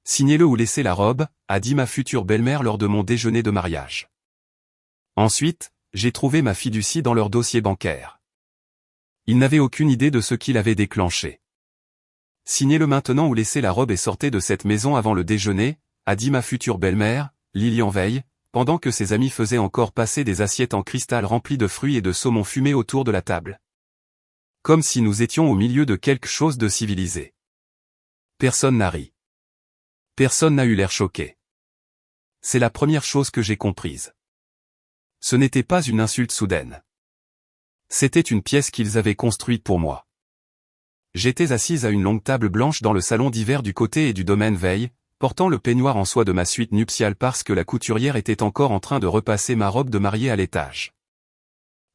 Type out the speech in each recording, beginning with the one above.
Signez-le ou laissez la robe, a dit ma future belle-mère lors de mon déjeuner de mariage. Ensuite, j'ai trouvé ma fiducie dans leur dossier bancaire. Ils n'avaient aucune idée de ce qui l'avait déclenché. Signez-le maintenant ou laissez la robe et sortez de cette maison avant le déjeuner, a dit ma future belle-mère, Lilian Veil, pendant que ses amis faisaient encore passer des assiettes en cristal remplies de fruits et de saumon fumé autour de la table. Comme si nous étions au milieu de quelque chose de civilisé. Personne n'a ri. Personne n'a eu l'air choqué. C'est la première chose que j'ai comprise. Ce n'était pas une insulte soudaine. C'était une pièce qu'ils avaient construite pour moi. J'étais assise à une longue table blanche dans le salon d'hiver du côté et du domaine Veil, portant le peignoir en soie de ma suite nuptiale parce que la couturière était encore en train de repasser ma robe de mariée à l'étage.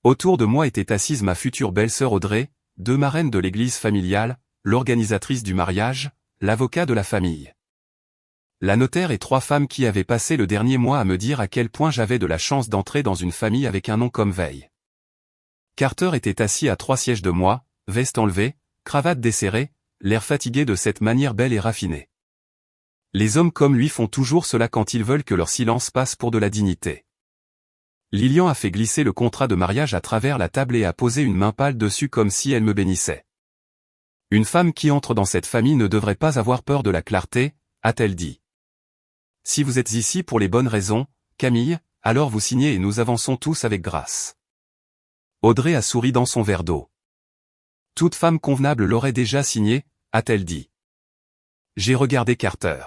Autour de moi était assise ma future belle-sœur Audrey, 2 marraines de l'église familiale, l'organisatrice du mariage, l'avocat de la famille. La notaire et 3 femmes qui avaient passé le dernier mois à me dire à quel point j'avais de la chance d'entrer dans une famille avec un nom comme Veil. Carter était assis à 3 sièges de moi, veste enlevée, cravate desserrée, l'air fatigué de cette manière belle et raffinée. Les hommes comme lui font toujours cela quand ils veulent que leur silence passe pour de la dignité. Lilian a fait glisser le contrat de mariage à travers la table et a posé une main pâle dessus comme si elle me bénissait. Une femme qui entre dans cette famille ne devrait pas avoir peur de la clarté, a-t-elle dit. Si vous êtes ici pour les bonnes raisons, Camille, alors vous signez et nous avançons tous avec grâce. Audrey a souri dans son verre d'eau. Toute femme convenable l'aurait déjà signé, a-t-elle dit. J'ai regardé Carter.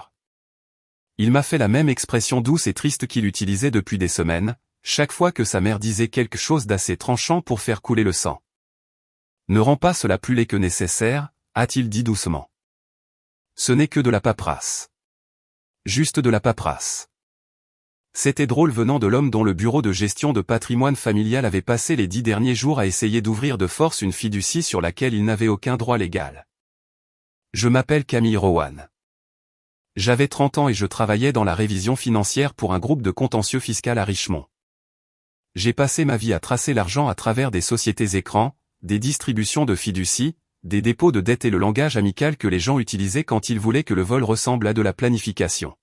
Il m'a fait la même expression douce et triste qu'il utilisait depuis des semaines, chaque fois que sa mère disait quelque chose d'assez tranchant pour faire couler le sang. Ne rends pas cela plus laid que nécessaire, a-t-il dit doucement. Ce n'est que de la paperasse. Juste de la paperasse. C'était drôle venant de l'homme dont le bureau de gestion de patrimoine familial avait passé les 10 derniers jours à essayer d'ouvrir de force une fiducie sur laquelle il n'avait aucun droit légal. Je m'appelle Camille Rowan. J'avais 30 ans et je travaillais dans la révision financière pour un groupe de contentieux fiscal à Richmond. J'ai passé ma vie à tracer l'argent à travers des sociétés écrans, des distributions de fiducie, des dépôts de dettes et le langage amical que les gens utilisaient quand ils voulaient que le vol ressemble à de la planification.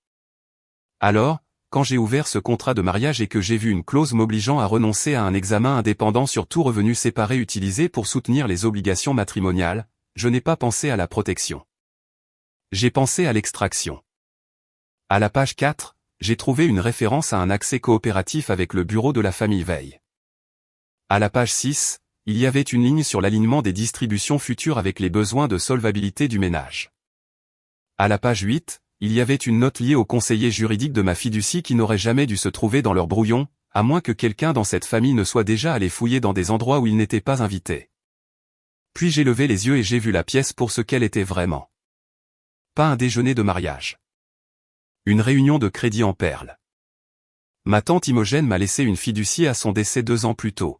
Alors, quand j'ai ouvert ce contrat de mariage et que j'ai vu une clause m'obligeant à renoncer à un examen indépendant sur tout revenu séparé utilisé pour soutenir les obligations matrimoniales, je n'ai pas pensé à la protection. J'ai pensé à l'extraction. À la page 4, j'ai trouvé une référence à un accès coopératif avec le bureau de la famille Veil. À la page 6, il y avait une ligne sur l'alignement des distributions futures avec les besoins de solvabilité du ménage. À la page 8, il y avait une note liée au conseiller juridique de ma fiducie qui n'aurait jamais dû se trouver dans leur brouillon, à moins que quelqu'un dans cette famille ne soit déjà allé fouiller dans des endroits où il n'était pas invité. Puis j'ai levé les yeux et j'ai vu la pièce pour ce qu'elle était vraiment. Pas un déjeuner de mariage. Une réunion de crédit en perles. Ma tante Imogène m'a laissé une fiducie à son décès 2 ans plus tôt.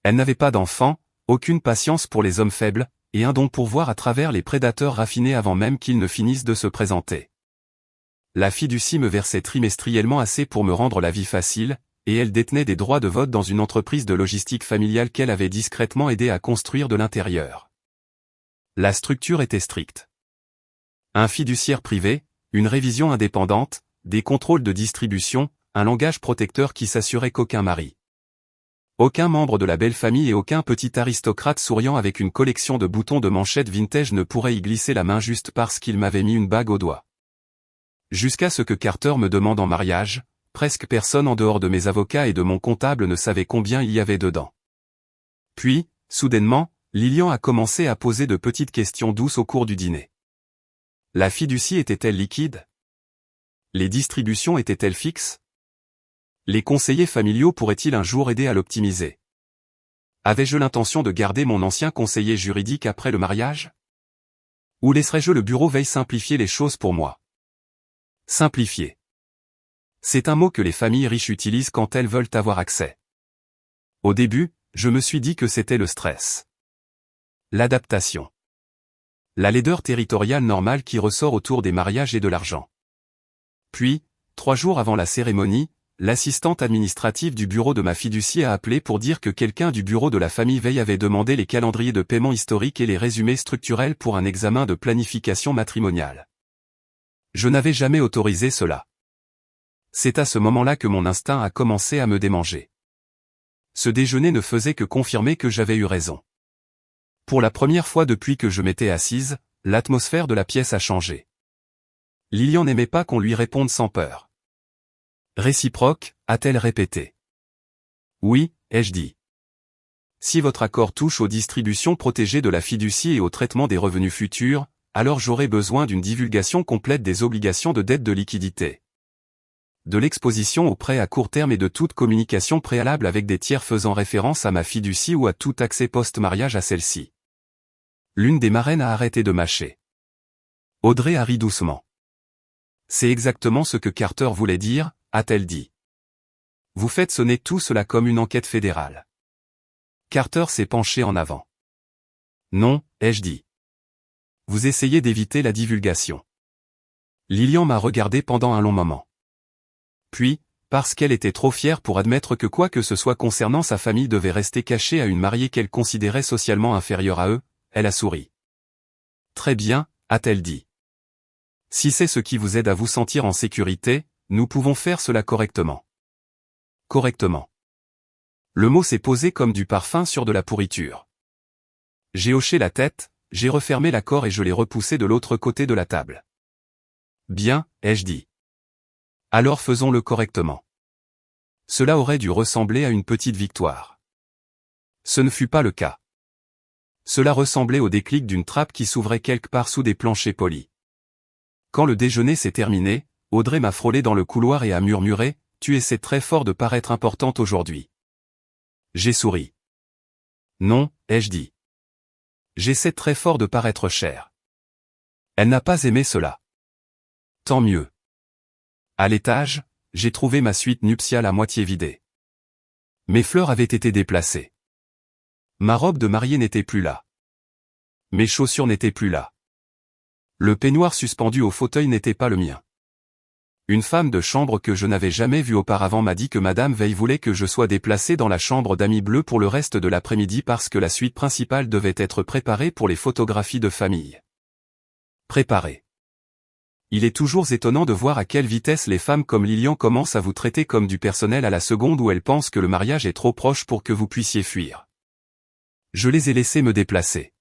Elle n'avait pas d'enfant, aucune patience pour les hommes faibles, et un don pour voir à travers les prédateurs raffinés avant même qu'ils ne finissent de se présenter. La fiducie me versait trimestriellement assez pour me rendre la vie facile, et elle détenait des droits de vote dans une entreprise de logistique familiale qu'elle avait discrètement aidé à construire de l'intérieur. La structure était stricte. Un fiduciaire privé, une révision indépendante, des contrôles de distribution, un langage protecteur qui s'assurait qu'aucun mari, aucun membre de la belle famille et aucun petit aristocrate souriant avec une collection de boutons de manchettes vintage ne pourrait y glisser la main juste parce qu'il m'avait mis une bague au doigt. Jusqu'à ce que Carter me demande en mariage, presque personne en dehors de mes avocats et de mon comptable ne savait combien il y avait dedans. Puis, soudainement, Lilian a commencé à poser de petites questions douces au cours du dîner. La fiducie était-elle liquide? Les distributions étaient-elles fixes? Les conseillers familiaux pourraient-ils un jour aider à l'optimiser? Avais-je l'intention de garder mon ancien conseiller juridique après le mariage? Ou laisserais-je le bureau Veil simplifier les choses pour moi? Simplifier. C'est un mot que les familles riches utilisent quand elles veulent avoir accès. Au début, je me suis dit que c'était le stress. L'adaptation. La laideur territoriale normale qui ressort autour des mariages et de l'argent. Puis, 3 jours avant la cérémonie, l'assistante administrative du bureau de ma fiducie a appelé pour dire que quelqu'un du bureau de la famille Veil avait demandé les calendriers de paiement historiques et les résumés structurels pour un examen de planification matrimoniale. Je n'avais jamais autorisé cela. C'est à ce moment-là que mon instinct a commencé à me démanger. Ce déjeuner ne faisait que confirmer que j'avais eu raison. Pour la première fois depuis que je m'étais assise, l'atmosphère de la pièce a changé. Lilian n'aimait pas qu'on lui réponde sans peur. Réciproque, a-t-elle répété. Oui, ai-je dit. Si votre accord touche aux distributions protégées de la fiducie et au traitement des revenus futurs, alors j'aurai besoin d'une divulgation complète des obligations de dette de liquidité, de l'exposition aux prêts à court terme et de toute communication préalable avec des tiers faisant référence à ma fiducie ou à tout accès post-mariage à celle-ci. L'une des marraines a arrêté de mâcher. Audrey a ri doucement. C'est exactement ce que Carter voulait dire, a-t-elle dit. Vous faites sonner tout cela comme une enquête fédérale. Carter s'est penché en avant. Non, ai-je dit. Vous essayez d'éviter la divulgation. Lilian m'a regardé pendant un long moment. Puis, parce qu'elle était trop fière pour admettre que quoi que ce soit concernant sa famille devait rester caché à une mariée qu'elle considérait socialement inférieure à eux, elle a souri. Très bien, a-t-elle dit. Si c'est ce qui vous aide à vous sentir en sécurité, nous pouvons faire cela correctement. Correctement. Le mot s'est posé comme du parfum sur de la pourriture. J'ai hoché la tête, j'ai refermé l'accord et je l'ai repoussé de l'autre côté de la table. Bien, ai-je dit. Alors faisons-le correctement. Cela aurait dû ressembler à une petite victoire. Ce ne fut pas le cas. Cela ressemblait au déclic d'une trappe qui s'ouvrait quelque part sous des planchers polis. Quand le déjeuner s'est terminé, Audrey m'a frôlé dans le couloir et a murmuré « Tu essaies très fort de paraître importante aujourd'hui. » J'ai souri. Non, ai-je dit. J'essaie très fort de paraître chère. Elle n'a pas aimé cela. Tant mieux. À l'étage, j'ai trouvé ma suite nuptiale à moitié vidée. Mes fleurs avaient été déplacées. Ma robe de mariée n'était plus là. Mes chaussures n'étaient plus là. Le peignoir suspendu au fauteuil n'était pas le mien. Une femme de chambre que je n'avais jamais vue auparavant m'a dit que Madame Veil voulait que je sois déplacé dans la chambre d'amis bleus pour le reste de l'après-midi parce que la suite principale devait être préparée pour les photographies de famille. Préparée. Il est toujours étonnant de voir à quelle vitesse les femmes comme Lilian commencent à vous traiter comme du personnel à la seconde où elles pensent que le mariage est trop proche pour que vous puissiez fuir. Je les ai laissées me déplacer.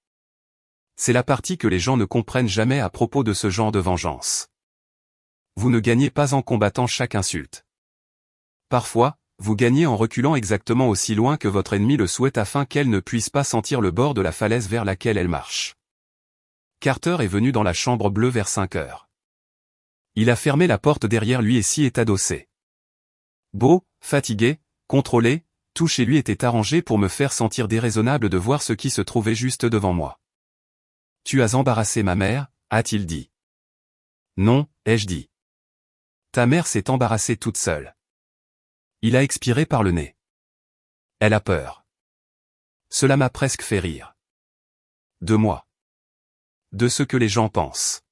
C'est la partie que les gens ne comprennent jamais à propos de ce genre de vengeance. Vous ne gagnez pas en combattant chaque insulte. Parfois, vous gagnez en reculant exactement aussi loin que votre ennemi le souhaite afin qu'elle ne puisse pas sentir le bord de la falaise vers laquelle elle marche. Carter est venu dans la chambre bleue vers 5 heures. Il a fermé la porte derrière lui et s'y est adossé. Beau, fatigué, contrôlé, tout chez lui était arrangé pour me faire sentir déraisonnable de voir ce qui se trouvait juste devant moi. « Tu as embarrassé ma mère » a-t-il dit. « Non » ai-je dit. « Ta mère s'est embarrassée toute seule. » Il a expiré par le nez. Elle a peur. Cela m'a presque fait rire. De moi. De ce que les gens pensent.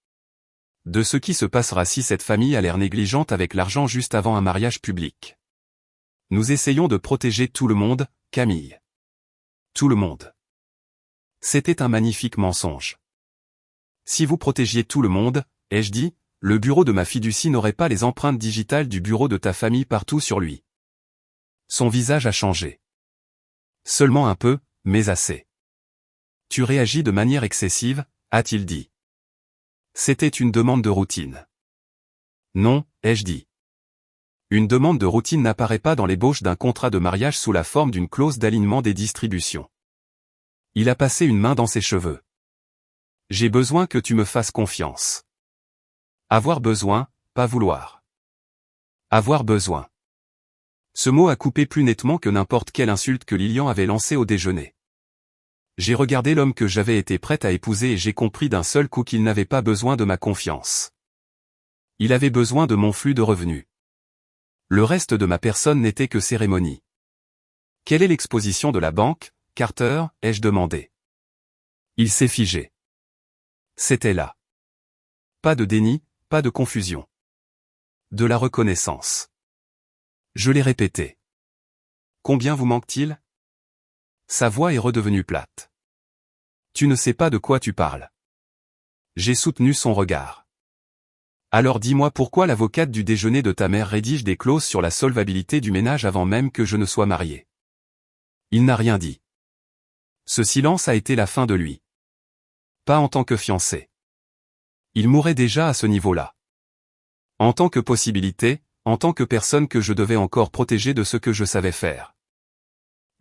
De ce qui se passera si cette famille a l'air négligente avec l'argent juste avant un mariage public. Nous essayons de protéger tout le monde, Camille. Tout le monde. C'était un magnifique mensonge. Si vous protégiez tout le monde, ai-je dit, le bureau de ma fiducie n'aurait pas les empreintes digitales du bureau de ta famille partout sur lui. Son visage a changé. Seulement un peu, mais assez. Tu réagis de manière excessive, a-t-il dit. C'était une demande de routine. Non, ai-je dit. Une demande de routine n'apparaît pas dans l'ébauche d'un contrat de mariage sous la forme d'une clause d'alignement des distributions. Il a passé une main dans ses cheveux. J'ai besoin que tu me fasses confiance. Avoir besoin, pas vouloir. Avoir besoin. Ce mot a coupé plus nettement que n'importe quelle insulte que Lilian avait lancée au déjeuner. J'ai regardé l'homme que j'avais été prête à épouser et j'ai compris d'un seul coup qu'il n'avait pas besoin de ma confiance. Il avait besoin de mon flux de revenus. Le reste de ma personne n'était que cérémonie. Quelle est l'exposition de la banque, Carter, ai-je demandé. Il s'est figé. C'était là. Pas de déni, pas de confusion. De la reconnaissance. Je l'ai répété. Combien vous manque-t-il ? Sa voix est redevenue plate. Tu ne sais pas de quoi tu parles. J'ai soutenu son regard. Alors dis-moi pourquoi l'avocate du déjeuner de ta mère rédige des clauses sur la solvabilité du ménage avant même que je ne sois marié. Il n'a rien dit. Ce silence a été la fin de lui. Pas en tant que fiancé. Il mourait déjà à ce niveau-là. En tant que possibilité, en tant que personne que je devais encore protéger de ce que je savais faire.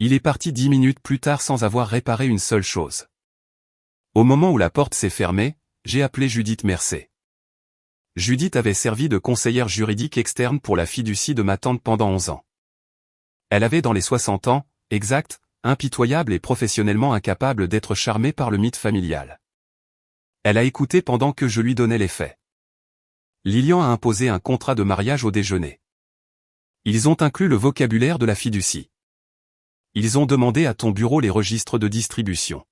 Il est parti 10 minutes plus tard sans avoir réparé une seule chose. Au moment où la porte s'est fermée, j'ai appelé Judith Mercé. Judith avait servi de conseillère juridique externe pour la fiducie de ma tante pendant 11 ans. Elle avait dans les 60 ans, exact, impitoyable et professionnellement incapable d'être charmée par le mythe familial. Elle a écouté pendant que je lui donnais les faits. Lilian a imposé un contrat de mariage au déjeuner. Ils ont inclus le vocabulaire de la fiducie. Ils ont demandé à ton bureau les registres de distribution.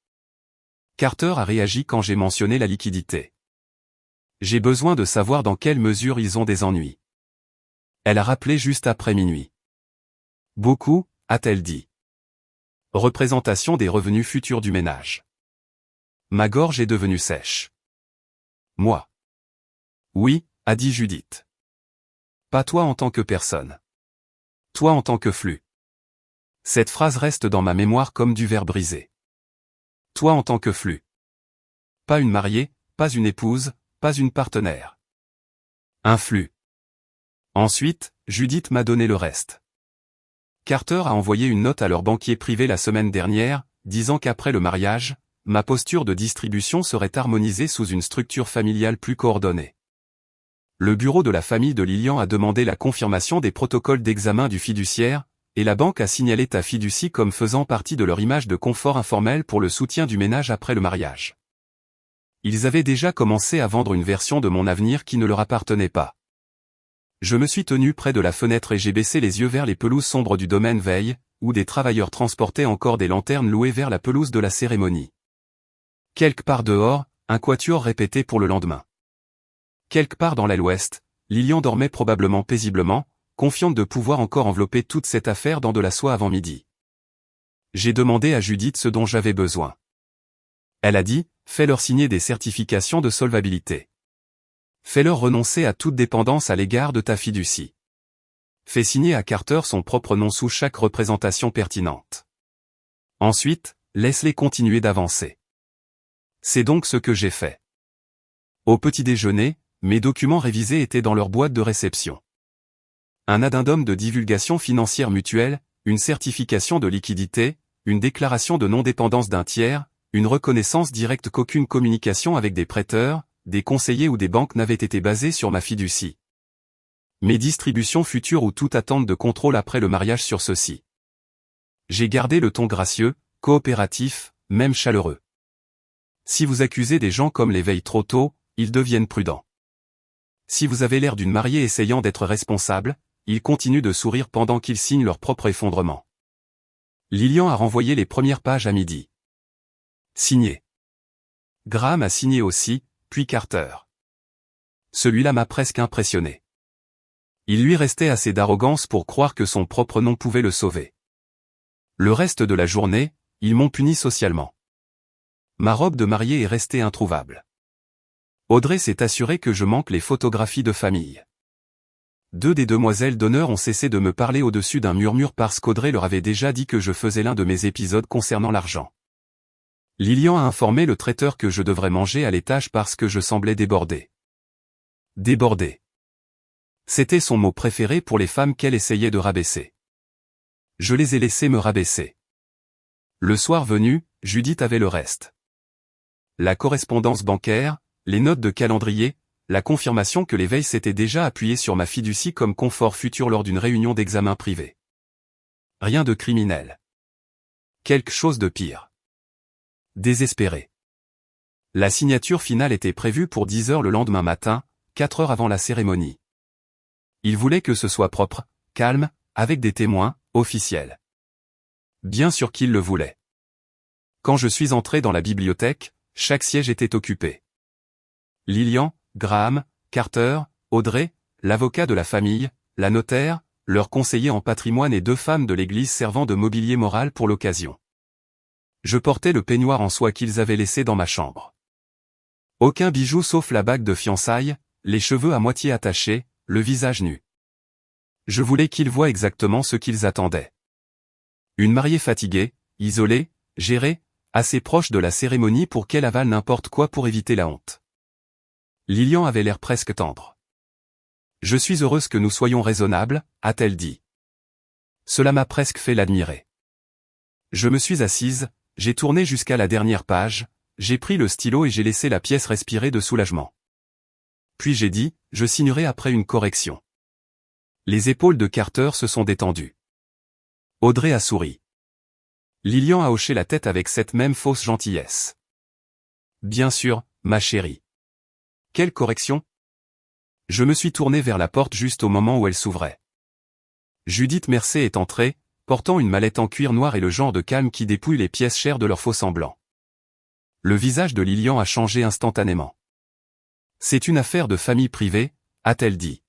Carter a réagi quand j'ai mentionné la liquidité. J'ai besoin de savoir dans quelle mesure ils ont des ennuis. Elle a rappelé juste après minuit. Beaucoup, a-t-elle dit. Représentation des revenus futurs du ménage. Ma gorge est devenue sèche. Moi. Oui, a dit Judith. Pas toi en tant que personne. Toi en tant que flux. Cette phrase reste dans ma mémoire comme du verre brisé. Toi en tant que flux. Pas une mariée, pas une épouse, pas une partenaire. Un flux. Ensuite, Judith m'a donné le reste. Carter a envoyé une note à leur banquier privé la semaine dernière, disant qu'après le mariage, ma posture de distribution serait harmonisée sous une structure familiale plus coordonnée. Le bureau de la famille de Lilian a demandé la confirmation des protocoles d'examen du fiduciaire, et la banque a signalé ta fiducie comme faisant partie de leur image de confort informel pour le soutien du ménage après le mariage. Ils avaient déjà commencé à vendre une version de mon avenir qui ne leur appartenait pas. Je me suis tenu près de la fenêtre et j'ai baissé les yeux vers les pelouses sombres du domaine Veille, où des travailleurs transportaient encore des lanternes louées vers la pelouse de la cérémonie. Quelque part dehors, un quatuor répétait pour le lendemain. Quelque part dans l'aile ouest, Lilian dormait probablement paisiblement, confiante de pouvoir encore envelopper toute cette affaire dans de la soie avant midi. J'ai demandé à Judith ce dont j'avais besoin. Elle a dit, fais-leur signer des certifications de solvabilité. Fais-leur renoncer à toute dépendance à l'égard de ta fiducie. Fais signer à Carter son propre nom sous chaque représentation pertinente. Ensuite, laisse-les continuer d'avancer. C'est donc ce que j'ai fait. Au petit déjeuner, mes documents révisés étaient dans leur boîte de réception. Un addendum de divulgation financière mutuelle, une certification de liquidité, une déclaration de non-dépendance d'un tiers, une reconnaissance directe qu'aucune communication avec des prêteurs, des conseillers ou des banques n'avait été basée sur ma fiducie. Mes distributions futures ou toute attente de contrôle après le mariage sur ceci. J'ai gardé le ton gracieux, coopératif, même chaleureux. Si vous accusez des gens comme l'éveil trop tôt, ils deviennent prudents. Si vous avez l'air d'une mariée essayant d'être responsable, ils continuent de sourire pendant qu'ils signent leur propre effondrement. Lilian a renvoyé les premières pages à midi. Signé. Graham a signé aussi, puis Carter. Celui-là m'a presque impressionné. Il lui restait assez d'arrogance pour croire que son propre nom pouvait le sauver. Le reste de la journée, ils m'ont puni socialement. Ma robe de mariée est restée introuvable. Audrey s'est assurée que je manque les photographies de famille. 2 des demoiselles d'honneur ont cessé de me parler au-dessus d'un murmure parce qu'Audrey leur avait déjà dit que je faisais l'un de mes épisodes concernant l'argent. Lilian a informé le traiteur que je devrais manger à l'étage parce que je semblais débordé. Débordé. C'était son mot préféré pour les femmes qu'elle essayait de rabaisser. Je les ai laissées me rabaisser. Le soir venu, Judith avait le reste. La correspondance bancaire, les notes de calendrier, la confirmation que les veilles s'étaient déjà appuyées sur ma fiducie comme confort futur lors d'une réunion d'examen privé. Rien de criminel. Quelque chose de pire. Désespéré. La signature finale était prévue pour 10 heures le lendemain matin, 4 heures avant la cérémonie. Il voulait que ce soit propre, calme, avec des témoins, officiels. Bien sûr qu'il le voulait. Quand je suis entré dans la bibliothèque, chaque siège était occupé. Lilian, Graham, Carter, Audrey, l'avocat de la famille, la notaire, leur conseiller en patrimoine et 2 femmes de l'église servant de mobilier moral pour l'occasion. Je portais le peignoir en soie qu'ils avaient laissé dans ma chambre. Aucun bijou sauf la bague de fiançailles, les cheveux à moitié attachés, le visage nu. Je voulais qu'ils voient exactement ce qu'ils attendaient. Une mariée fatiguée, isolée, gérée, assez proche de la cérémonie pour qu'elle avale n'importe quoi pour éviter la honte. Lilian avait l'air presque tendre. « Je suis heureuse que nous soyons raisonnables », a-t-elle dit. Cela m'a presque fait l'admirer. Je me suis assise, j'ai tourné jusqu'à la dernière page, j'ai pris le stylo et j'ai laissé la pièce respirer de soulagement. Puis j'ai dit, je signerai après une correction. Les épaules de Carter se sont détendues. Audrey a souri. Lilian a hoché la tête avec cette même fausse gentillesse. Bien sûr, ma chérie. Quelle correction? Je me suis tourné vers la porte juste au moment où elle s'ouvrait. Judith Mercé est entrée, portant une mallette en cuir noir et le genre de calme qui dépouille les pièces chères de leur faux semblant. Le visage de Lilian a changé instantanément. C'est une affaire de famille privée, a-t-elle dit.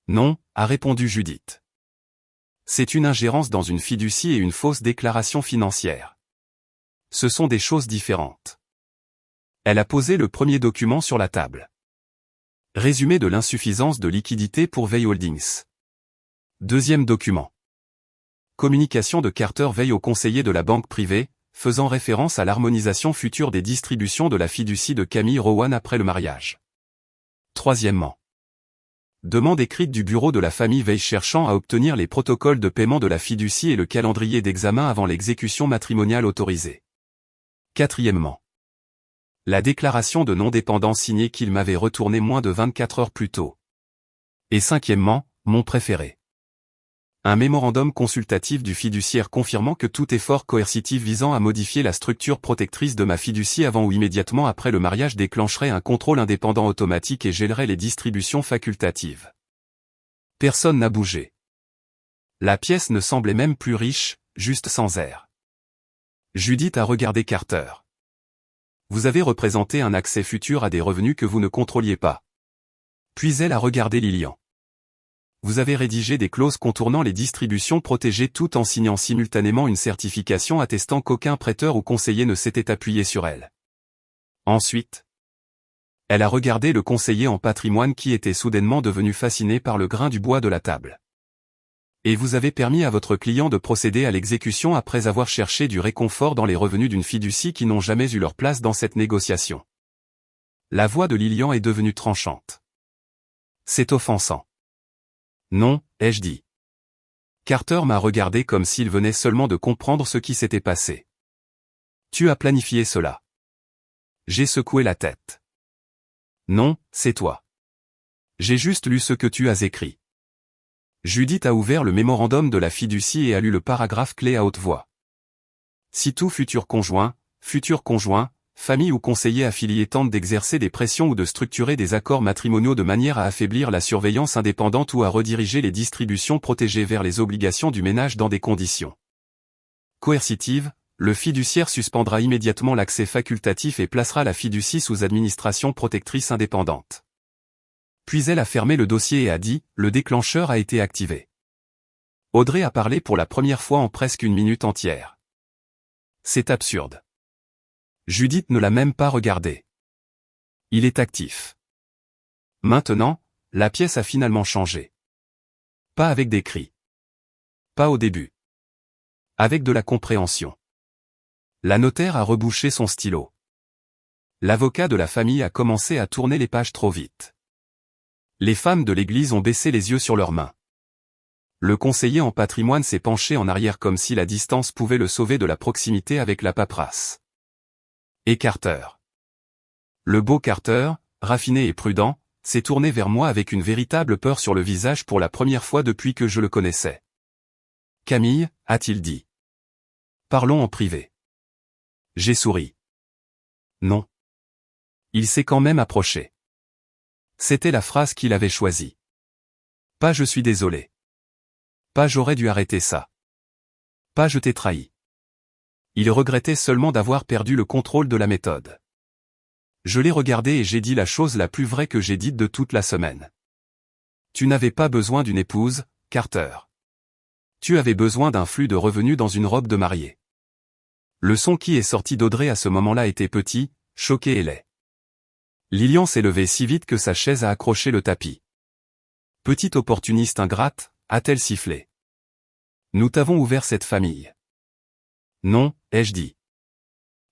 Non, a répondu Judith. C'est une ingérence dans une fiducie et une fausse déclaration financière. Ce sont des choses différentes. Elle a posé le premier document sur la table. Résumé de l'insuffisance de liquidité pour Veil Holdings. Deuxième document. Communication de Carter Veil au conseiller de la banque privée, faisant référence à l'harmonisation future des distributions de la fiducie de Camille Rowan après le mariage. Troisièmement. Demande écrite du bureau de la famille Veil cherchant à obtenir les protocoles de paiement de la fiducie et le calendrier d'examen avant l'exécution matrimoniale autorisée. Quatrièmement. La déclaration de non-dépendance signée qu'il m'avait retournée moins de 24 heures plus tôt. Et cinquièmement, mon préféré. Un mémorandum consultatif du fiduciaire confirmant que tout effort coercitif visant à modifier la structure protectrice de ma fiducie avant ou immédiatement après le mariage déclencherait un contrôle indépendant automatique et gèlerait les distributions facultatives. Personne n'a bougé. La pièce ne semblait même plus riche, juste sans air. Judith a regardé Carter. Vous avez représenté un accès futur à des revenus que vous ne contrôliez pas. Puis elle a regardé Lilian. Vous avez rédigé des clauses contournant les distributions protégées tout en signant simultanément une certification attestant qu'aucun prêteur ou conseiller ne s'était appuyé sur elle. Ensuite, elle a regardé le conseiller en patrimoine qui était soudainement devenu fasciné par le grain du bois de la table. Et vous avez permis à votre client de procéder à l'exécution après avoir cherché du réconfort dans les revenus d'une fiducie qui n'ont jamais eu leur place dans cette négociation. La voix de Lilian est devenue tranchante. C'est offensant. Non, ai-je dit. Carter m'a regardé comme s'il venait seulement de comprendre ce qui s'était passé. Tu as planifié cela. J'ai secoué la tête. Non, c'est toi. J'ai juste lu ce que tu as écrit. Judith a ouvert le mémorandum de la fiducie et a lu le paragraphe clé à haute voix. Si tout futur conjoint, famille ou conseiller affilié tente d'exercer des pressions ou de structurer des accords matrimoniaux de manière à affaiblir la surveillance indépendante ou à rediriger les distributions protégées vers les obligations du ménage dans des conditions coercitives, le fiduciaire suspendra immédiatement l'accès facultatif et placera la fiducie sous administration protectrice indépendante. Puis elle a fermé le dossier et a dit, le déclencheur a été activé. Audrey a parlé pour la première fois en presque une minute entière. C'est absurde. Judith ne l'a même pas regardé. Il est actif. Maintenant, la pièce a finalement changé. Pas avec des cris. Pas au début. Avec de la compréhension. La notaire a rebouché son stylo. L'avocat de la famille a commencé à tourner les pages trop vite. Les femmes de l'église ont baissé les yeux sur leurs mains. Le conseiller en patrimoine s'est penché en arrière comme si la distance pouvait le sauver de la proximité avec la paperasse. Et Carter. Le beau Carter, raffiné et prudent, s'est tourné vers moi avec une véritable peur sur le visage pour la première fois depuis que je le connaissais. « Camille » a-t-il dit. « Parlons en privé. » J'ai souri. Non. Il s'est quand même approché. C'était la phrase qu'il avait choisie. Pas « je suis désolé ». Pas « j'aurais dû arrêter ça ». Pas « je t'ai trahi ». Il regrettait seulement d'avoir perdu le contrôle de la méthode. Je l'ai regardé et j'ai dit la chose la plus vraie que j'ai dite de toute la semaine. Tu n'avais pas besoin d'une épouse, Carter. Tu avais besoin d'un flux de revenus dans une robe de mariée. Le son qui est sorti d'Audrey à ce moment-là était petit, choqué et laid. Lilian s'est levée si vite que sa chaise a accroché le tapis. Petite opportuniste ingrate, a-t-elle sifflé. Nous t'avons ouvert cette famille. Non, ai-je dit.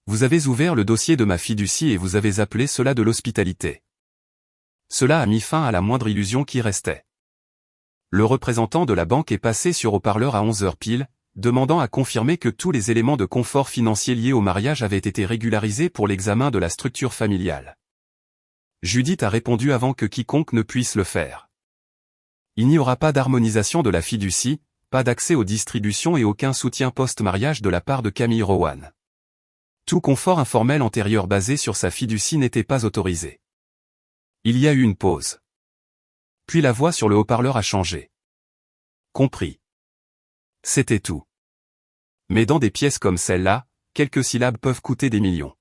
Vous avez ouvert le dossier de ma fiducie et vous avez appelé cela de l'hospitalité. Cela a mis fin à la moindre illusion qui restait. Le représentant de la banque est passé sur haut-parleur à 11h pile, demandant à confirmer que tous les éléments de confort financier liés au mariage avaient été régularisés pour l'examen de la structure familiale. Judith a répondu avant que quiconque ne puisse le faire. Il n'y aura pas d'harmonisation de la fiducie, pas d'accès aux distributions et aucun soutien post-mariage de la part de Camille Rowan. Tout confort informel antérieur basé sur sa fiducie n'était pas autorisé. Il y a eu une pause. Puis la voix sur le haut-parleur a changé. Compris. C'était tout. Mais dans des pièces comme celle-là, quelques syllabes peuvent coûter des millions.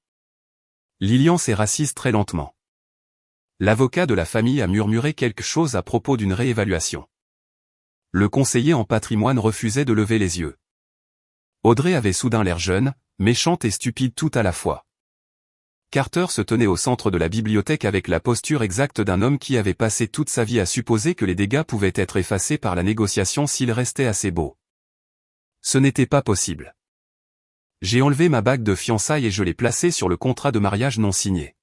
Lilian s'est rassise très lentement. L'avocat de la famille a murmuré quelque chose à propos d'une réévaluation. Le conseiller en patrimoine refusait de lever les yeux. Audrey avait soudain l'air jeune, méchante et stupide tout à la fois. Carter se tenait au centre de la bibliothèque avec la posture exacte d'un homme qui avait passé toute sa vie à supposer que les dégâts pouvaient être effacés par la négociation s'il restait assez beau. Ce n'était pas possible. J'ai enlevé ma bague de fiançailles et je l'ai placée sur le contrat de mariage non signé.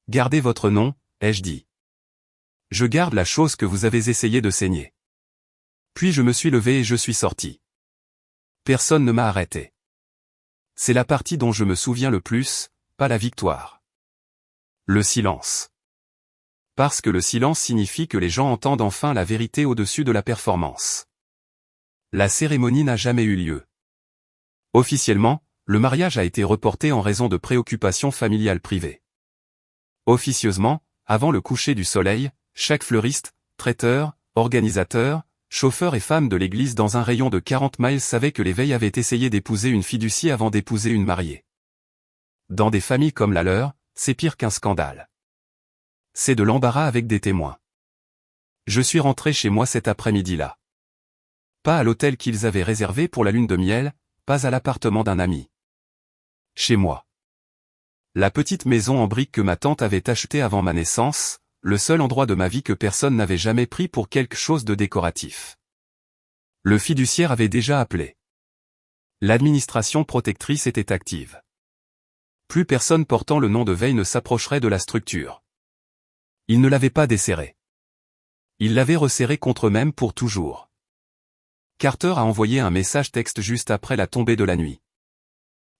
Gardez votre nom, ai-je dit. Je garde la chose que vous avez essayé de saigner. Puis je me suis levé et je suis sorti. Personne ne m'a arrêté. C'est la partie dont je me souviens le plus, pas la victoire. Le silence. Parce que le silence signifie que les gens entendent enfin la vérité au-dessus de la performance. La cérémonie n'a jamais eu lieu. Officiellement, le mariage a été reporté en raison de préoccupations familiales privées. Officieusement, avant le coucher du soleil, chaque fleuriste, traiteur, organisateur, chauffeur et femme de l'église dans un rayon de 40 miles savait que les veilles avaient essayé d'épouser une fiducie avant d'épouser une mariée. Dans des familles comme la leur, c'est pire qu'un scandale. C'est de l'embarras avec des témoins. Je suis rentré chez moi cet après-midi-là. Pas à l'hôtel qu'ils avaient réservé pour la lune de miel, pas à l'appartement d'un ami. Chez moi. La petite maison en briques que ma tante avait achetée avant ma naissance, le seul endroit de ma vie que personne n'avait jamais pris pour quelque chose de décoratif. Le fiduciaire avait déjà appelé. L'administration protectrice était active. Plus personne portant le nom de Veille ne s'approcherait de la structure. Il ne l'avait pas desserré. Il l'avait resserré contre eux-mêmes pour toujours. Carter a envoyé un message texte juste après la tombée de la nuit.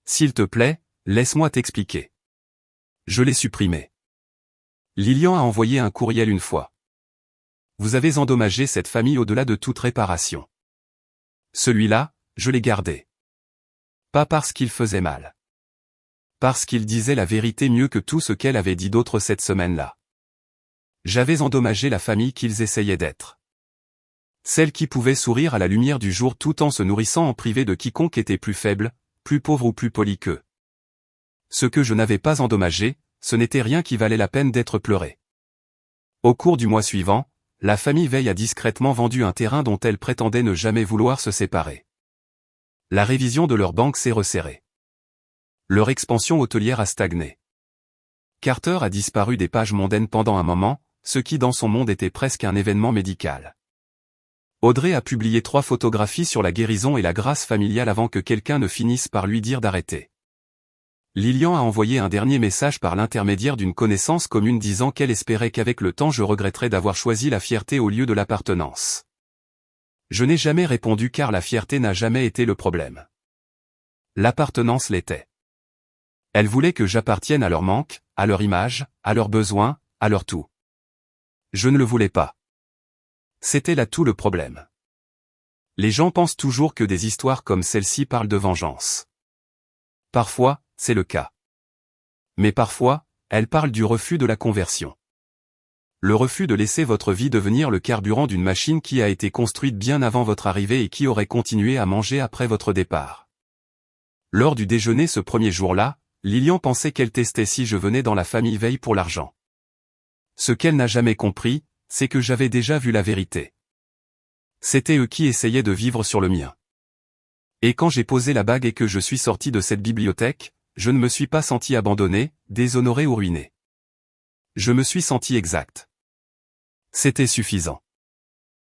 S'il te plaît, laisse-moi t'expliquer. Je l'ai supprimé. Lilian a envoyé un courriel une fois. Vous avez endommagé cette famille au-delà de toute réparation. Celui-là, je l'ai gardé. Pas parce qu'il faisait mal. Parce qu'il disait la vérité mieux que tout ce qu'elle avait dit d'autre cette semaine-là. J'avais endommagé la famille qu'ils essayaient d'être. Celle qui pouvait sourire à la lumière du jour tout en se nourrissant en privé de quiconque était plus faible, plus pauvre ou plus poli qu'eux. Ce que je n'avais pas endommagé, ce n'était rien qui valait la peine d'être pleuré. Au cours du mois suivant, la famille Veille a discrètement vendu un terrain dont elle prétendait ne jamais vouloir se séparer. La révision de leur banque s'est resserrée. Leur expansion hôtelière a stagné. Carter a disparu des pages mondaines pendant un moment, ce qui dans son monde était presque un événement médical. Audrey a publié 3 photographies sur la guérison et la grâce familiale avant que quelqu'un ne finisse par lui dire d'arrêter. Lilian a envoyé un dernier message par l'intermédiaire d'une connaissance commune disant qu'elle espérait qu'avec le temps je regretterais d'avoir choisi la fierté au lieu de l'appartenance. Je n'ai jamais répondu car la fierté n'a jamais été le problème. L'appartenance l'était. Elles voulaient que j'appartienne à leur manque, à leur image, à leurs besoins, à leur tout. Je ne le voulais pas. C'était là tout le problème. Les gens pensent toujours que des histoires comme celle-ci parlent de vengeance. Parfois, c'est le cas. Mais parfois, elles parlent du refus de la conversion. Le refus de laisser votre vie devenir le carburant d'une machine qui a été construite bien avant votre arrivée et qui aurait continué à manger après votre départ. Lors du déjeuner ce premier jour-là, Lilian pensait qu'elle testait si je venais dans la famille Veille pour l'argent. Ce qu'elle n'a jamais compris, c'est que j'avais déjà vu la vérité. C'était eux qui essayaient de vivre sur le mien. Et quand j'ai posé la bague et que je suis sorti de cette bibliothèque, je ne me suis pas senti abandonné, déshonoré ou ruiné. Je me suis senti exact. C'était suffisant.